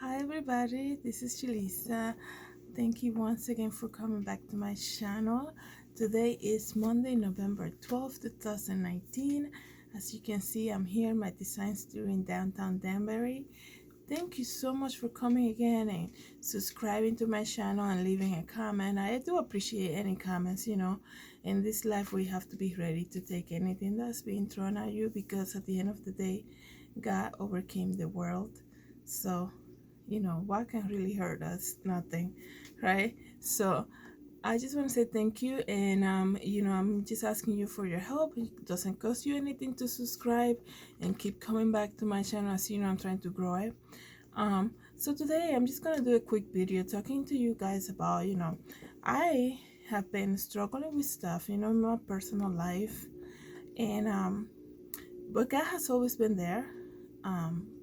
Hi everybody, this is Julissa. Thank you once again for coming back to my channel. Today is Monday, November 12th, 2019. As you can see, I'm here in my design studio in downtown Danbury. Thank you so much for coming again and subscribing to my channel and leaving a comment. I do appreciate any comments, In this life, we have to be ready to take anything that's being thrown at you because at the end of the day, God overcame the world. So, what can really hurt us? Nothing, right? So, I just want to say thank you, and I'm just asking you for your help. It doesn't cost you anything to subscribe and keep coming back to my channel. As you know, I'm trying to grow it. So today I'm just gonna do a quick video talking to you guys about, I have been struggling with stuff, in my personal life, and but God has always been there.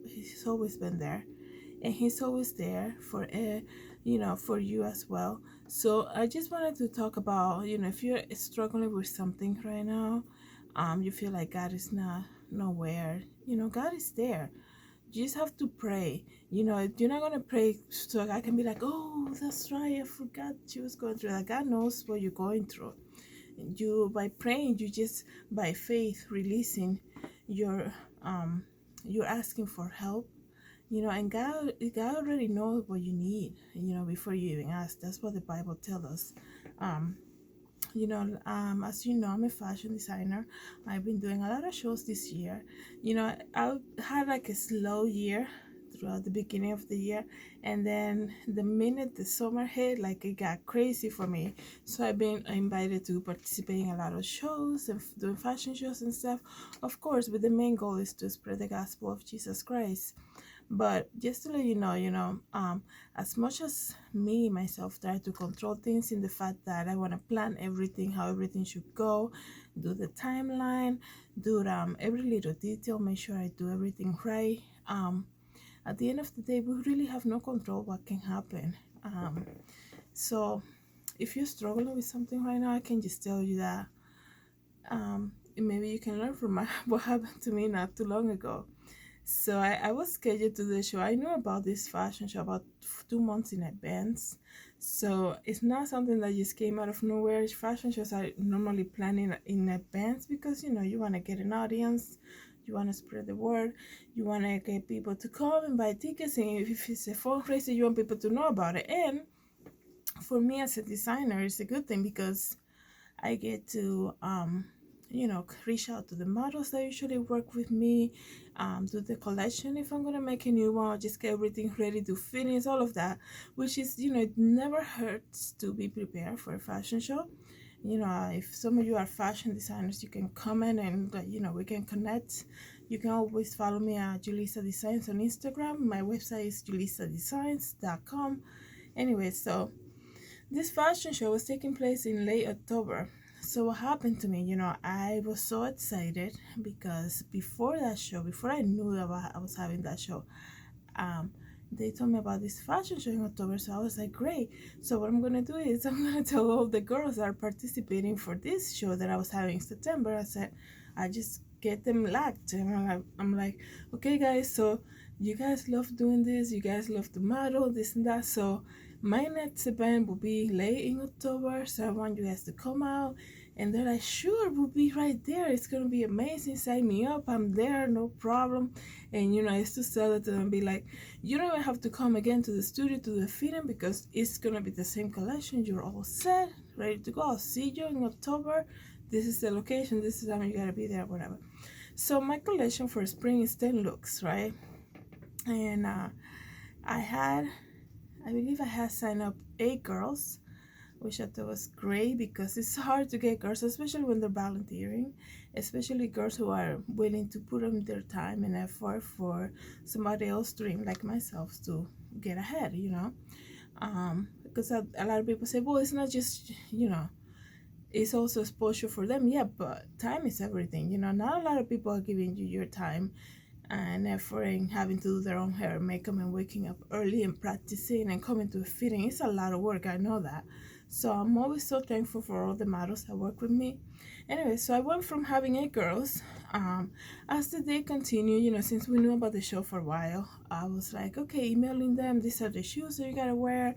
He's always been there, and He's always there for you as well. So I just wanted to talk about, if you're struggling with something right now, you feel like God is not nowhere. God is there. You just have to pray. You're not gonna pray so God can be like, oh, that's right, I forgot she was going through that. God knows what you're going through. You by praying, you just by faith releasing your you're asking for help, and God already knows what you need, before you even ask. That's what the Bible tells us. um as you know, I'm a fashion designer. I've been doing a lot of shows this year. I had like a slow year throughout the beginning of the year, and then the minute the summer hit, like it got crazy for me. So I've been invited to participate in a lot of shows and doing fashion shows and stuff, of course, but the main goal is to spread the gospel of Jesus Christ. But just to let you know, as much as me myself try to control things in the fact that I want to plan everything, how everything should go, do the timeline, do every little detail, make sure I do everything right. At the end of the day, we really have no control what can happen. So if you're struggling with something right now, I can just tell you that maybe you can learn from what happened to me not too long ago. So I was scheduled to the show. I knew about this fashion show about 2 months in advance. So it's not something that just came out of nowhere. Fashion shows are normally planning in advance because, you want to get an audience, you want to spread the word, you want to get people to come and buy tickets, and if it's a fundraiser, you want people to know about it. And for me as a designer, it's a good thing because I get to reach out to the models that usually work with me, do the collection if I'm gonna make a new one, just get everything ready to finish, all of that, which is, it never hurts to be prepared for a fashion show. If some of you are fashion designers, you can comment and we can connect. You can always follow me at Julissa Designs on Instagram. My website is julissadesigns.com. Anyway, so this fashion show was taking place in late October. So what happened to me, I was so excited because before that show, before I knew that I was having that show, they told me about this fashion show in October. So I was like, great. So what I'm gonna do is I'm gonna tell all the girls that are participating for this show that I was having in September. I said, I just get them locked, and I'm like, okay, guys. So you guys love doing this. You guys love to model this and that. So my next event will be late in October. So I want you guys to come out. And they're like, sure, we'll be right there. It's gonna be amazing. Sign me up. I'm there, no problem. And I used to sell it to them and be like, you don't even have to come again to the studio to the fitting because it's gonna be the same collection. You're all set, ready to go. I'll see you in October. This is the location. This is how you gotta be there, whatever. So my collection for spring is 10 looks, right? And I believe I had signed up 8 girls, which I thought was great because it's hard to get girls, especially when they're volunteering, especially girls who are willing to put in their time and effort for somebody else's dream, like myself, to get ahead, because a lot of people say, well, it's not just, it's also exposure for them. Yeah, but time is everything. Not a lot of people are giving you your time and effort and having to do their own hair and makeup and waking up early and practicing and coming to a fitting. It's a lot of work, I know that. So I'm always so thankful for all the models that work with me. Anyway, so I went from having 8 girls um, as the day continued, since we knew about the show for a while, I was like, okay, emailing them, these are the shoes that you gotta wear,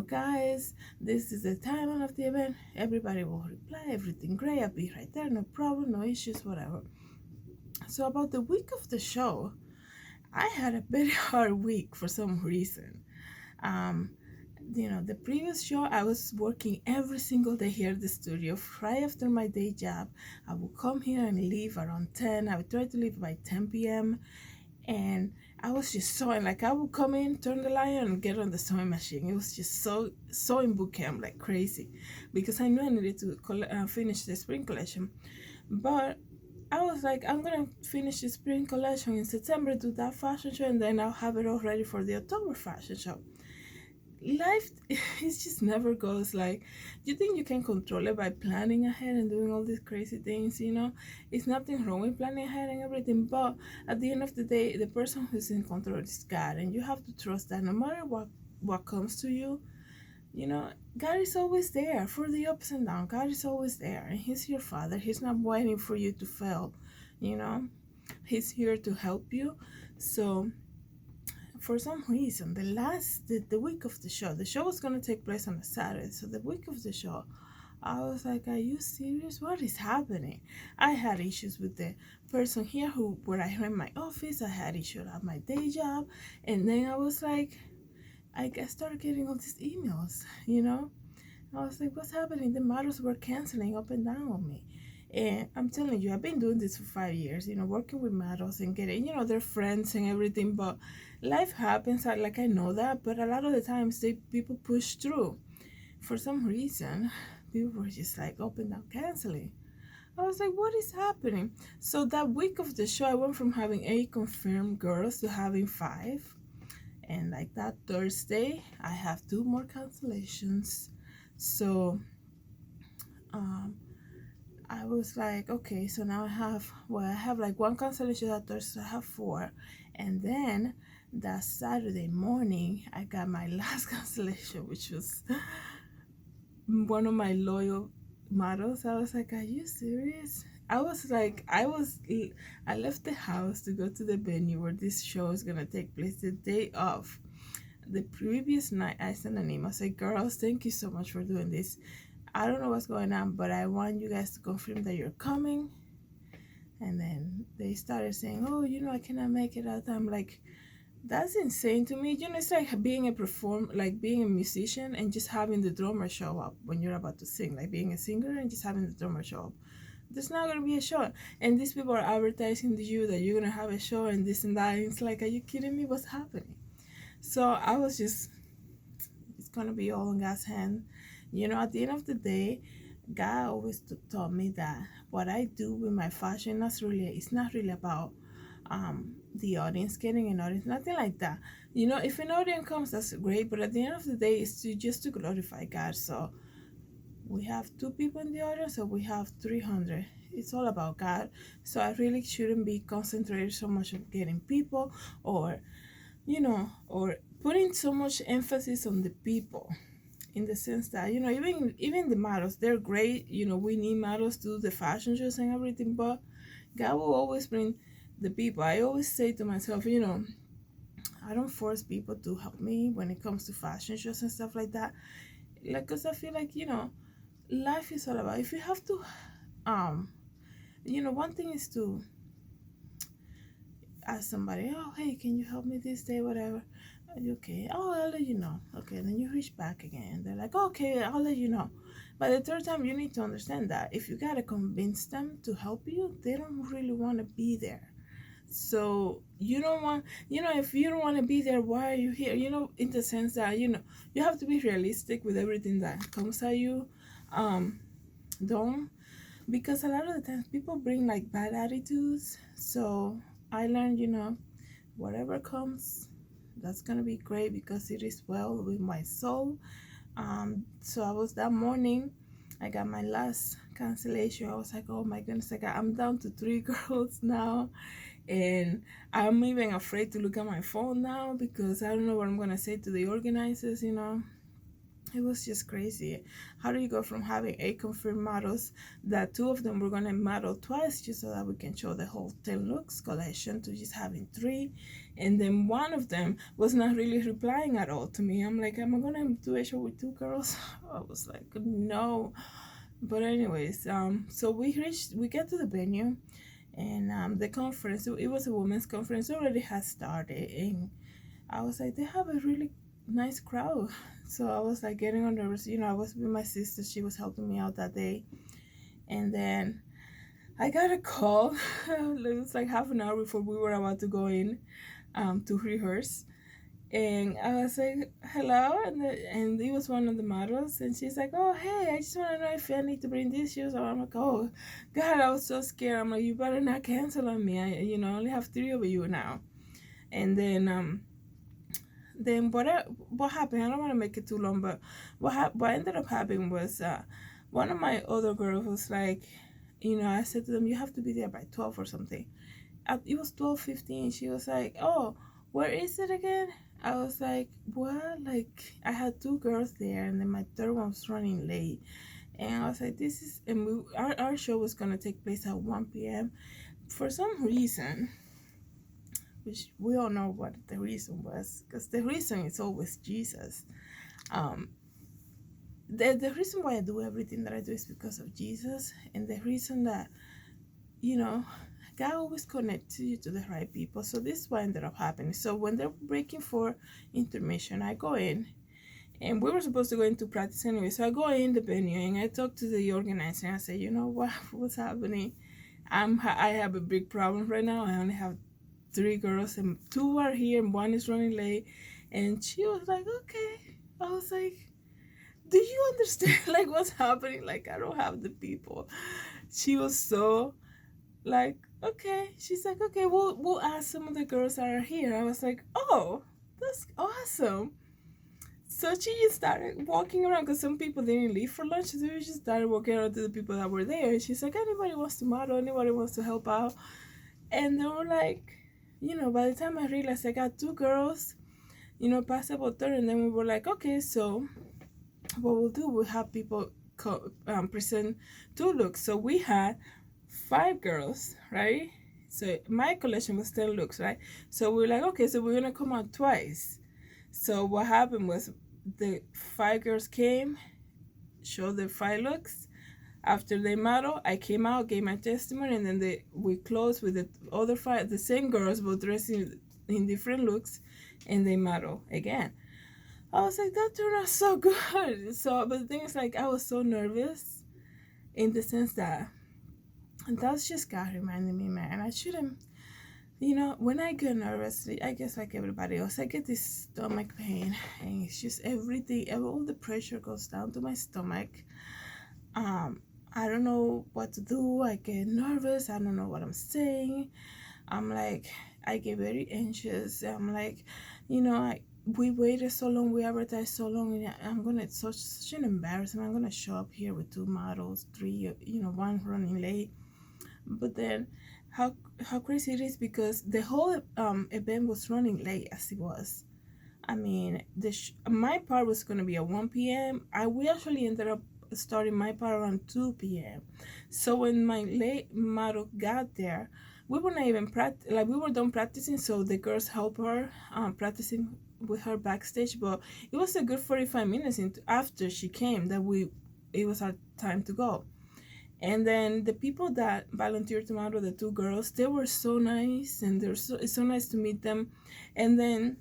guys, this is the time of the event. Everybody will reply, everything great, I'll be right there, no problem, no issues, whatever. So about the week of the show, I had a very hard week for some reason. Um, the previous show, I was working every single day here at the studio. Right after my day job, I would come here and leave around 10. I would try to leave by 10 p.m. And I was just sewing. Like, I would come in, turn the light on, and get on the sewing machine. It was just sewing boot camp like crazy, because I knew I needed to finish the spring collection. But I was like, I'm gonna finish the spring collection in September, do that fashion show, and then I'll have it all ready for the October fashion show. Life it just never goes like you think you can control it by planning ahead and doing all these crazy things. It's nothing wrong with planning ahead and everything, but at the end of the day, the person who's in control is God, and you have to trust that no matter what comes to you, God is always there for the ups and downs. God is always there, and He's your Father. He's not waiting for you to fail. He's here to help you. So for some reason, the week of the show was going to take place on a Saturday. So the week of the show, I was like, are you serious? What is happening? I had issues with the person here where I rent my office. I had issues at my day job. And then I was like, I started getting all these emails, I was like, what's happening? The models were canceling up and down on me. And I'm telling you, I've been doing this for 5 years, working with models and getting, their friends and everything. But life happens, I know that. But a lot of the times, people push through. For some reason, people were just like up and down canceling. I was like, what is happening? So that week of the show, I went from having 8 confirmed girls to having 5. And like that Thursday, I have 2 more cancellations. So I was like, okay, so now I have like 1 cancellation that Thursday, I have 4. And then that Saturday morning, I got my last cancellation, which was one of my loyal models. I was like, are you serious? I left the house to go to the venue where this show is gonna take place the day of. The previous night, I sent an email. I said, girls, thank you so much for doing this. I don't know what's going on, but I want you guys to confirm that you're coming. And then they started saying, oh, I cannot make it out. I'm like, that's insane to me. It's like being a musician and just having the drummer show up when you're about to sing, like being a singer and just having the drummer show up. There's not going to be a show. And these people are advertising to you that you're going to have a show and this and that. And it's like, are you kidding me? What's happening? So I was just, it's going to be all in God's hand. At the end of the day, God always taught me that what I do with my fashion, it's not really about the audience, getting an audience, nothing like that. If an audience comes, that's great, but at the end of the day, it's just to glorify God. So we have 2 people in the audience, so we have 300. It's all about God. So I really shouldn't be concentrated so much on getting people or putting so much emphasis on the people, in the sense that, even the models, they're great. We need models to do the fashion shows and everything, but God will always bring the people. I always say to myself, I don't force people to help me when it comes to fashion shows and stuff like that. Because I feel like, life is all about, if you have to, one thing is to ask somebody, oh, hey, can you help me this day, whatever. Okay, oh, I'll let you know. Okay, then you reach back again. They're like, okay, I'll let you know. By the third time, you need to understand that if you gotta convince them to help you, they don't really want to be there. So you don't want, if you don't want to be there, why are you here? In the sense that, you have to be realistic with everything that comes at you. Don't, because a lot of the times people bring like bad attitudes. So I learned, whatever comes, that's gonna be great, because it is well with my soul. So I was that morning, I got my last cancellation. I was like, oh my goodness, I'm down to 3 girls now, and I'm even afraid to look at my phone now, because I don't know what I'm gonna say to the organizers. It was just crazy. How do you go from having 8 confirmed models that 2 of them were gonna model twice just so that we can show the whole 10 looks collection to just having 3, and then one of them was not really replying at all to me. I'm like, am I gonna do a show with 2 girls? I was like, no. But anyways, so we get to the venue, and the conference. It was a women's conference, already had started, and I was like, they have a really nice crowd. So I was like getting on nervous. I was with my sister. She was helping me out that day. And then I got a call. It was like half an hour before we were about to go in to rehearse. And I was like, hello. And it was one of the models. And she's like, oh, hey, I just want to know if I need to bring these shoes. And I'm like, oh, God, I was so scared. I'm like, you better not cancel on me. I only have 3 of you now. And then what happened? I don't want to make it too long, but what ended up happening was one of my other girls was like, I said to them, you have to be there by 12 or something. It was 12:15. She was like, oh, where is it again? I was like, what? Like, I had 2 girls there, and then my third one was running late. And I was like, our show was going to take place at 1 p.m. For some reason, which we all know what the reason was, because the reason is always Jesus. The reason why I do everything that I do is because of Jesus, and the reason that, God always connects you to the right people. So this is what ended up happening. So when they're breaking for intermission, I go in, and we were supposed to go into practice anyway. So I go in the venue, and I talk to the organizer, and I say, you know what's happening? I have a big problem right now. I only have 3 girls, and 2 are here, and 1 is running late. And she was like, okay. I was like, do you understand like what's happening? Like, I don't have the people. She was so like, okay. She's like, okay, we'll ask some of the girls that are here. I was like, oh, that's awesome. So she just started walking around, because some people didn't leave for lunch. So we just started walking around to the people that were there. And she's like, anybody wants to model, anybody wants to help out. And they were like, by the time I realized I got 2 girls, past about 30, and then we were like, okay, so what we'll do, we'll have people present 2 looks. So we had 5 girls, right? So my collection was 10 looks, right? So we were like, okay, so we're gonna come out twice. So what happened was the 5 girls came, showed their 5 looks. After they model, I came out, gave my testimony, and then we closed with the other 5, the same girls, but dressed in different looks, and they model again. I was like, that turned out so good. So, but the thing is, like, I was so nervous in the sense that that's just God reminding me, man, I shouldn't, when I get nervous, I guess like everybody else, I get this stomach pain, and it's just everything, all the pressure goes down to my stomach. I don't know what to do. I get nervous. I don't know what I'm saying. I'm like, I get very anxious. I'm like, we waited so long, we advertised so long, and I'm gonna such an embarrassment. I'm gonna show up here with 2 models, 3, 1 running late. But then, how crazy it is, because the whole event was running late as it was. I mean, my part was gonna be at 1 p.m. We actually ended up starting my part around 2 p.m. So when my late model got there, we were not even we were done practicing, so the girls helped her practicing with her backstage. But it was a good 45 minutes after she came that it was our time to go. And then the people that volunteered to model, the 2 girls, they were so nice, and it's so nice to meet them. And then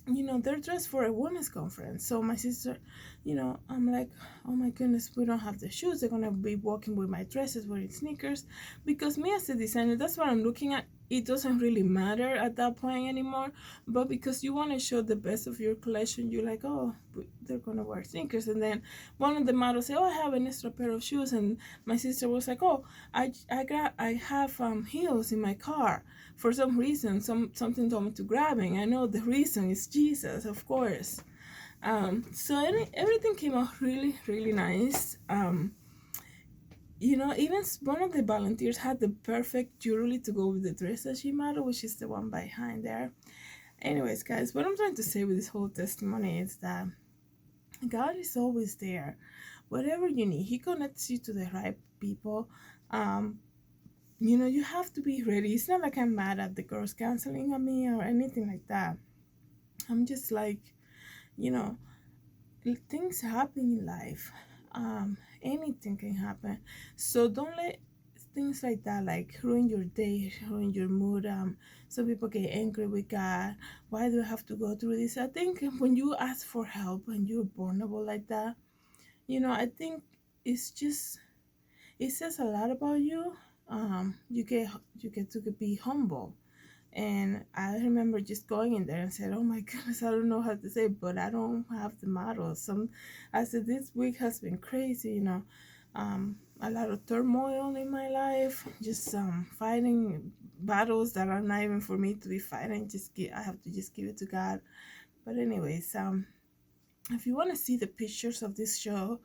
they're dressed for a women's conference. So my sister, I'm like, oh my goodness, we don't have the shoes. They're gonna be walking with my dresses, wearing sneakers. Because me as a designer, that's what I'm looking at. It doesn't really matter at that point anymore. But because you want to show the best of your collection, you're like, oh, they're gonna wear sneakers. And then one of the models said, oh, I have an extra pair of shoes. And my sister was like, oh, I have heels in my car. For some reason, something told me to grab it. I know the reason is Jesus, of course. So everything came out really, really nice. Even one of the volunteers had the perfect jewelry to go with the dress that she modeled, which is the one behind there. Anyways, guys, what I'm trying to say with this whole testimony is that God is always there. Whatever you need, He connects you to the right people. Um, you have to be ready. It's not like I'm mad at the girls canceling on me or anything like that. I'm just like, you know, things happen in life. Anything can happen. So don't let things like that like ruin your day, ruin your mood. Some people get angry with God. Why do I have to go through this? I think when you ask for help and you're vulnerable like that, I think it's just it says a lot about you. You get to be humble. And I remember just going in there and said, "Oh my goodness, I don't know how to say, it, but I don't have the model." I said, "This week has been crazy, a lot of turmoil in my life, just fighting battles that are not even for me to be fighting. I have to just give it to God." But anyways, if you want to see the pictures of this show,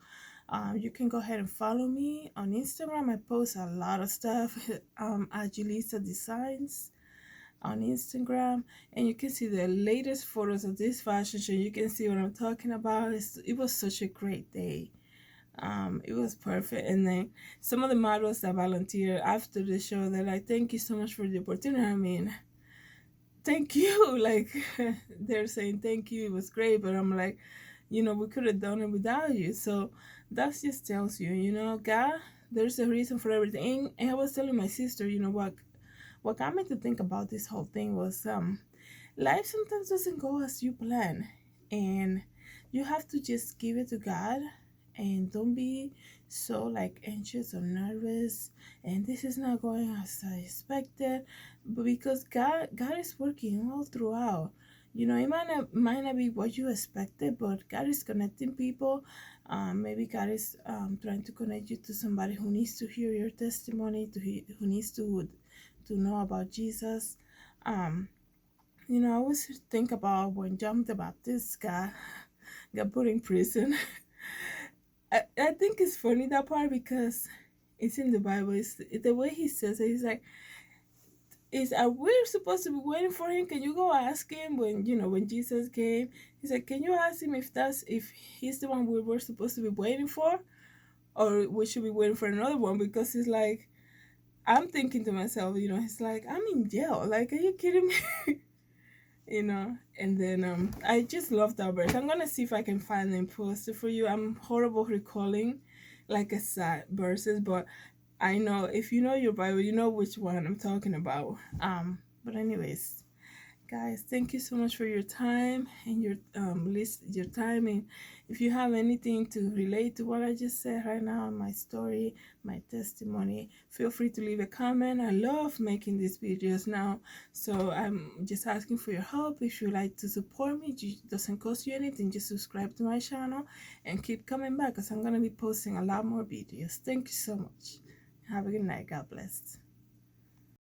you can go ahead and follow me on Instagram. I post a lot of stuff at Julissa Designs on Instagram, and you can see the latest photos of this fashion show. You can see what I'm talking about. It was such a great day. It was perfect. And then some of the models that volunteered after the show, they're like, "Thank you so much for the opportunity." I mean, thank you. Like, they're saying thank you. It was great, but I'm like, we could have done it without you. So that just tells you, God, there's a reason for everything. And I was telling my sister, what got me to think about this whole thing was life sometimes doesn't go as you plan, and you have to just give it to God, and don't be so like anxious or nervous, and this is not going as I expected. But because God is working all throughout. It might not be what you expected, but God is connecting people. Maybe God is trying to connect you to somebody who needs to hear your testimony, who needs to know about Jesus. Um, I always think about when John the Baptist got put in prison. I think it's funny that part because it's in the Bible. It's the way he says it. He's like, "Is are we supposed to be waiting for him? Can you go ask him when Jesus came?" He's like, "Can you ask him if he's the one we were supposed to be waiting for, or we should be waiting for another one?" Because he's like, I'm thinking to myself, he's like, "I'm in jail. Like, are you kidding me?" And then I just love that verse. I'm gonna see if I can find and post it for you. I'm horrible recalling like a sad verses, but I know if you know your Bible, you know which one I'm talking about. But anyways, guys, thank you so much for your time and your time. And if you have anything to relate to what I just said right now, my story, my testimony, feel free to leave a comment. I love making these videos now, so I'm just asking for your help. If you like to support me, it doesn't cost you anything. Just subscribe to my channel and keep coming back, because I'm gonna be posting a lot more videos. Thank you so much. Have a good night. God bless.